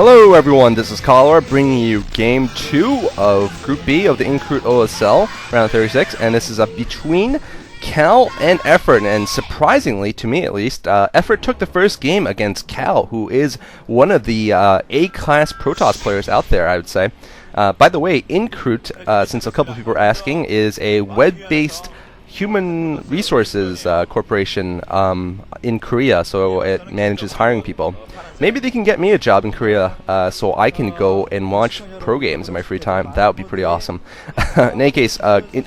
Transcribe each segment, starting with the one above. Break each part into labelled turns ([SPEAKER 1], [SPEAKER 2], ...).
[SPEAKER 1] Hello everyone, this is Cholera bringing you Game 2 of Group B of the Incruit OSL, round 36, and this is between Cal and Effort, and surprisingly, to me at least, Effort took the first game against Cal, who is one of the A-class Protoss players out there, I would say. By the way, Incruit, since a couple people are asking, is a web-based human resources corporation in Korea, so it manages hiring people. Maybe they can get me a job in Korea so I can go and watch pro games in my free time. That would be pretty awesome. In any case,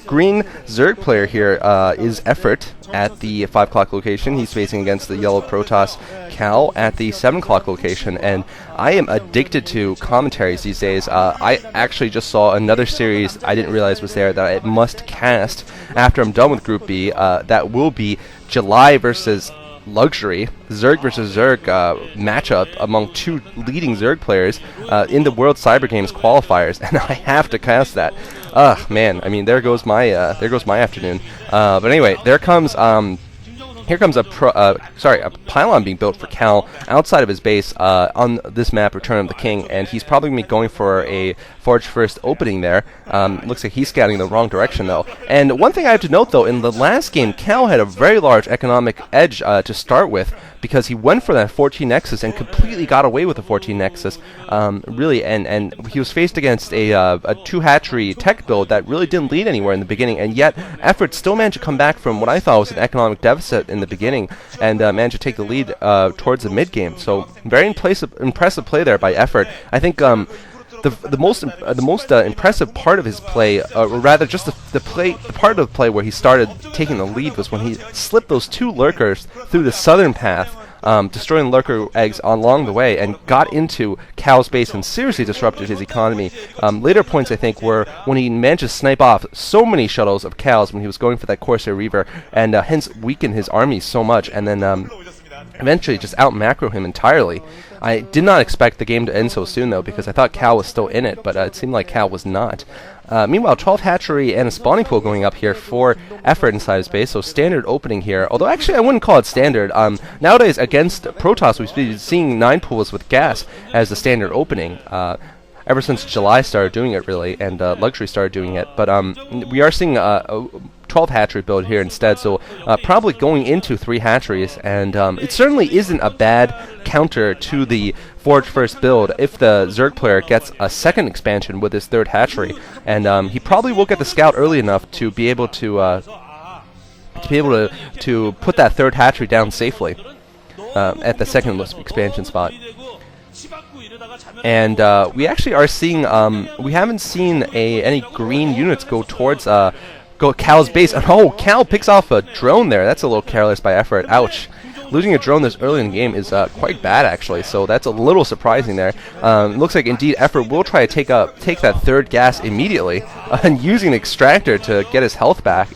[SPEAKER 1] green Zerg player here is Effort at the 5 o'clock location. He's facing against the yellow Protoss Cal at the 7 o'clock location, and I am addicted to commentaries these days. I actually just saw another series I didn't realize was there that I must cast after I'm done with Group B. That will be July versus Luxury, Zerg versus Zerg matchup among two leading Zerg players in the World Cyber Games qualifiers, and I have to cast that. Man, I mean, there goes my afternoon. But anyway, here comes a pylon being built for Cal outside of his base on this map, Return of the King, and he's probably going to be going for a Forge First opening there. Looks like he's scouting the wrong direction, though. And one thing I have to note, though, in the last game, Cal had a very large economic edge to start with, because he went for that 14 Nexus and completely got away with the 14 Nexus, really, and he was faced against a 2-hatchery tech build that really didn't lead anywhere in the beginning, and yet Effort still managed to come back from what I thought was an economic deficit in the beginning, and managed to take the lead towards the mid-game. So very impressive play there by Effort. I think the most impressive part of his play, or rather just the part of the play where he started taking the lead, was when he slipped those 2 lurkers through the southern path, destroying lurker eggs along the way, and got into Cal's base and seriously disrupted his economy. Later points, I think, were when he managed to snipe off so many shuttles of Cal's when he was going for that Corsair Reaver, and hence weaken his army so much, and then eventually just out-macro him entirely. I did not expect the game to end so soon, though, because I thought Cal was still in it, but it seemed like Cal was not. Meanwhile, 12 hatchery and a spawning pool going up here for Effort inside his base, so standard opening here. Although, actually, I wouldn't call it standard. Nowadays, against Protoss, we've been seeing 9 pools with gas as the standard opening. Ever since July started doing it, really, and Luxury started doing it. But we are seeing a 12 hatchery build here instead, so probably going into 3 hatcheries, and it certainly isn't a bad counter to the Forge First build if the Zerg player gets a second expansion with his 3rd hatchery, and he probably will get the scout early enough to be able to put that 3rd hatchery down safely at the 2nd expansion spot. And we actually are seeing, we haven't seen any green units go towards Cal's base. And oh, Cal picks off a drone there. That's a little careless by Effort. Ouch. Losing a drone this early in the game is quite bad, actually, so that's a little surprising there. Looks like, indeed, Effort will try to take that 3rd gas immediately, and using an extractor to get his health back.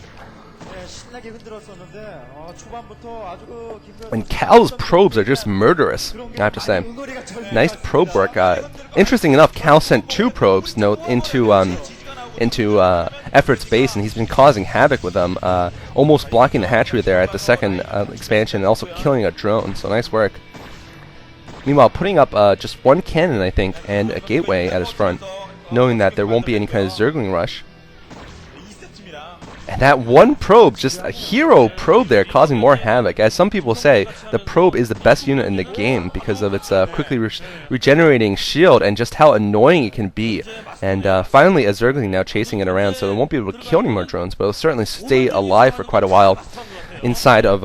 [SPEAKER 1] And Cal's probes are just murderous, I have to say. Nice probe work. Interesting enough, Cal sent 2 probes into Effort's base, and he's been causing havoc with them, almost blocking the hatchery there at the 2nd expansion, and also killing a drone, so nice work. Meanwhile, putting up just 1 cannon, I think, and a gateway at his front, knowing that there won't be any kind of Zergling rush. And that 1 probe, just a hero probe there, causing more havoc. As some people say, the probe is the best unit in the game because of its quickly regenerating shield and just how annoying it can be. And finally, a Zergling now chasing it around, so it won't be able to kill any more drones, but it'll certainly stay alive for quite a while inside of,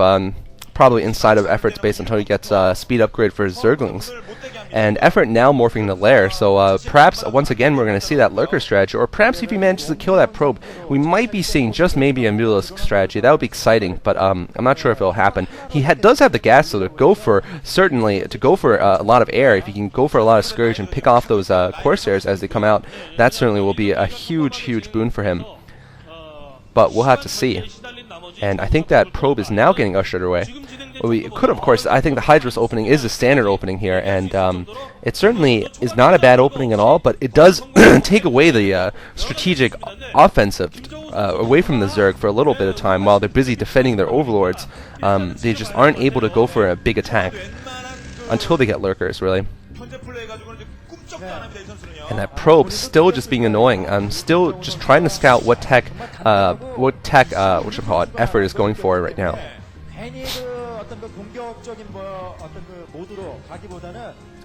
[SPEAKER 1] probably inside of Effort's base until he gets a speed upgrade for his Zerglings. And Effort now morphing the lair, so perhaps once again we're going to see that lurker strategy, or perhaps if he manages to kill that probe, we might be seeing just maybe a Mulalisk strategy. That would be exciting, but I'm not sure if it'll happen. He does have the gas, though, to go for a lot of air. If he can go for a lot of Scourge and pick off those Corsairs as they come out, that certainly will be a huge boon for him. But we'll have to see. And I think that probe is now getting ushered away. We could, of course, I think the Hydra's opening is a standard opening here, and it certainly is not a bad opening at all, but it does take away the strategic offensive away from the Zerg for a little bit of time while they're busy defending their overlords. They just aren't able to go for a big attack until they get lurkers, really. And that probe still just being annoying. I'm still just trying to scout what tech what you call it, effort is going for right now.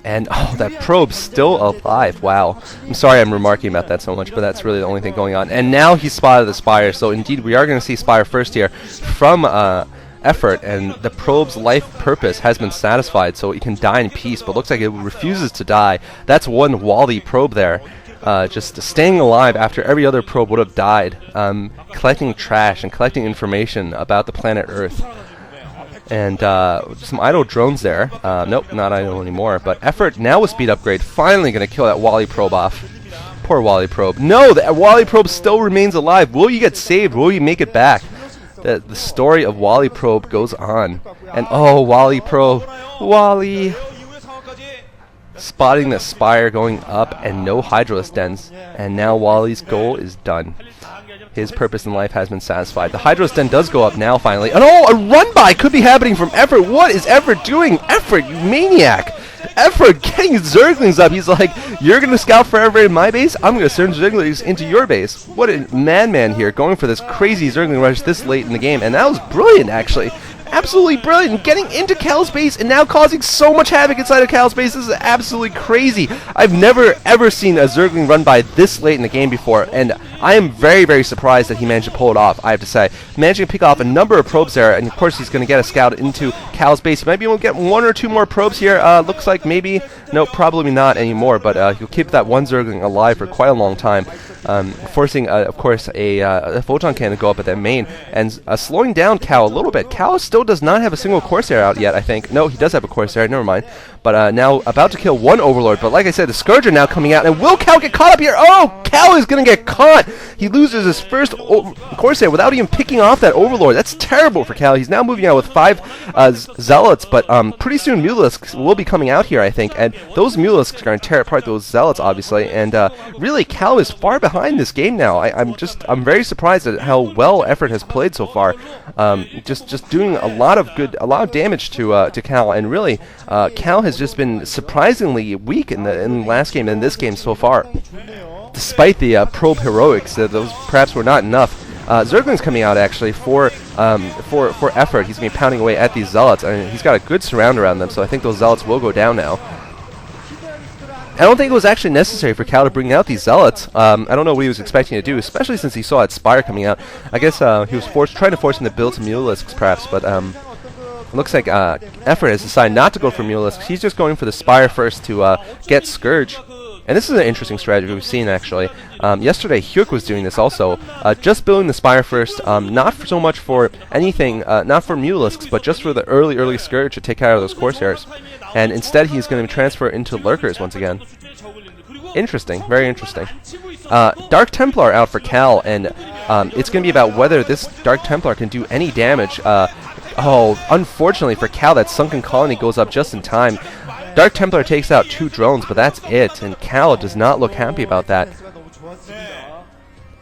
[SPEAKER 1] And oh, that probe's still alive. Wow. I'm sorry I'm remarking about that so much, but that's really the only thing going on. And now he spotted the Spire, so indeed we are going to see Spire first here from effort, and the probe's life purpose has been satisfied, so it can die in peace, but looks like it refuses to die. That's one Wally probe there. Just staying alive after every other probe would have died, collecting trash and collecting information about the planet Earth. And some idle drones there. Nope, not idle anymore. But effort now with speed upgrade, finally going to kill that Wally probe off. Poor Wally probe. No, the Wally probe still remains alive. Will you get saved? Will you make it back? The story of Wally probe goes on. And oh, Wally probe. Wally. Spotting the Spire going up and no Hydralisk dens. And now Wally's goal is done. His purpose in life has been satisfied. The Hydralisk den does go up now finally. And oh, a run by could be happening from Effort. What is Effort doing? Effort, you maniac. Effort getting Zerglings up. He's like, you're going to scout forever in my base? I'm going to send Zerglings into your base. What a madman here, going for this crazy Zergling rush this late in the game. And that was brilliant, actually. Absolutely brilliant, getting into Cal's base and now causing so much havoc inside of Cal's base. This is absolutely crazy. I've never ever seen a Zergling run by this late in the game before, and I am very, very surprised that he managed to pull it off, I have to say. Managing to pick off a number of probes there, and of course he's going to get a scout into Cal's base. He might be able to get one or two more probes here. Looks like maybe, no, probably not anymore, but he'll keep that one Zergling alive for quite a long time. Forcing, of course, a photon cannon to go up at that main, and slowing down Cal a little bit. Cal still does not have a single Corsair out yet, I think. No, he does have a Corsair, never mind. But now about to kill one Overlord, but like I said, the Scourger now coming out, and will Cal get caught up here? Oh, Cal is going to get caught! He loses his first Corsair without even picking off that Overlord. That's terrible for Cal. He's now moving out with 5 Zealots, but pretty soon Mulisks will be coming out here, I think, and those Mulisks are going to tear apart those Zealots, obviously, and really, Cal is far behind this game now. I'm very surprised at how well Effort has played so far. Just doing a lot of damage to Cal, and really, Cal has just been surprisingly weak in the last game and this game so far. Despite the probe heroics, those perhaps were not enough. Zergling's coming out actually for Effort. He's going to be pounding away at these Zealots, and he's got a good surround around them, so I think those Zealots will go down now. I don't think it was actually necessary for Cal to bring out these Zealots. I don't know what he was expecting to do, especially since he saw that Spire coming out. I guess he was trying to force him to build some Mulisks, perhaps, but it looks like Effort has decided not to go for Mulisks. He's just going for the Spire first to get Scourge. And this is an interesting strategy we've seen, actually. Yesterday, Hyuk was doing this also. Just building the Spire first, not so much for anything, not for Mulisks, but just for the early Scourge to take care of those Corsairs. And instead, he's going to transfer into Lurkers once again. Interesting, very interesting. Dark Templar out for Cal, and it's going to be about whether this Dark Templar can do any damage. Oh, unfortunately for Cal, that Sunken Colony goes up just in time. Dark Templar takes out 2 drones, but that's it, and Cal does not look happy about that.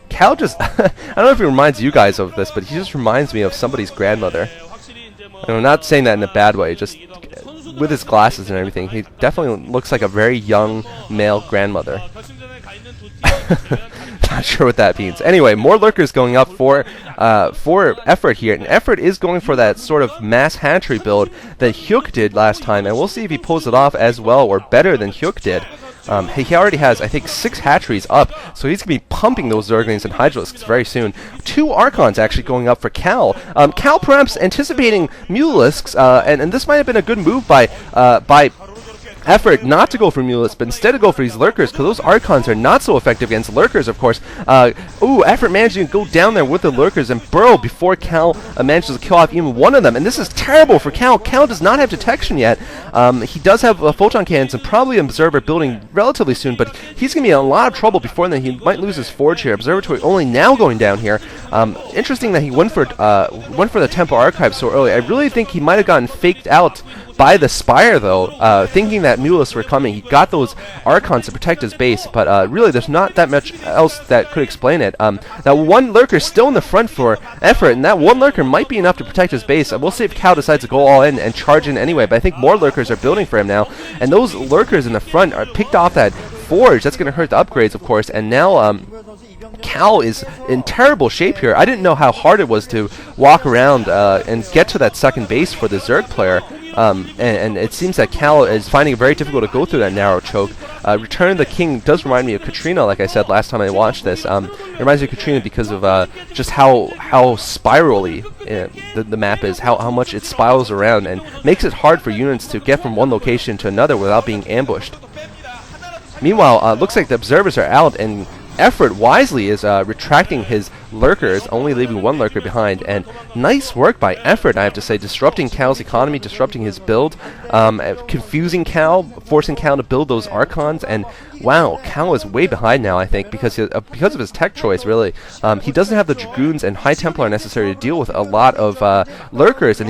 [SPEAKER 1] Cal just, I don't know if he reminds you guys of this, but he just reminds me of somebody's grandmother. And I'm not saying that in a bad way, just with his glasses and everything, he definitely looks like a very young male grandmother. Not sure what that means. Anyway, more Lurkers going up for Effort here, and Effort is going for that sort of mass hatchery build that Hyuk did last time, and we'll see if he pulls it off as well or better than Hyuk did. He already has, I think, 6 hatcheries up, so he's going to be pumping those Zerglings and Hydralisks very soon. 2 Archons actually going up for Cal. Cal perhaps anticipating Mulisks, and this might have been a good move by Effort not to go for Mulisks, but instead to go for these Lurkers, because those Archons are not so effective against Lurkers, of course. Effort managing to go down there with the Lurkers and burrow before Cal manages to kill off even one of them, and this is terrible for Cal. Cal does not have detection yet. He does have photon cannons and probably an Observer building relatively soon, but he's going to be in a lot of trouble before then. He might lose his Forge here. Observatory only now going down here. Interesting that he went for the Temple Archive so early. I really think he might have gotten faked out by the Spire, though, thinking that Mulists were coming. He got those Archons to protect his base, but really there's not that much else that could explain it. That one Lurker still in the front for effort, and that one Lurker might be enough to protect his base. We'll see if Cal decides to go all in and charge in anyway, but I think more Lurkers are building for him now, and those Lurkers in the front are picked off that Forge. That's going to hurt the upgrades, of course, and now Cal is in terrible shape here. I didn't know how hard it was to walk around and get to that second base for the Zerg player. And it seems that Cal is finding it very difficult to go through that narrow choke. Return of the King does remind me of Katrina, like I said last time I watched this. It reminds me of Katrina because of just how spirally the map is, how much it spirals around and makes it hard for units to get from one location to another without being ambushed. Meanwhile, looks like the observers are out, and Effort wisely is retracting his lurkers, only leaving one lurker behind, and nice work by Effort, I have to say, disrupting Cal's economy, disrupting his build, confusing Cal, forcing Cal to build those Archons, and wow, Cal is way behind now, I think, because of his tech choice, really. He doesn't have the Dragoons and High Templar necessary to deal with a lot of lurkers, and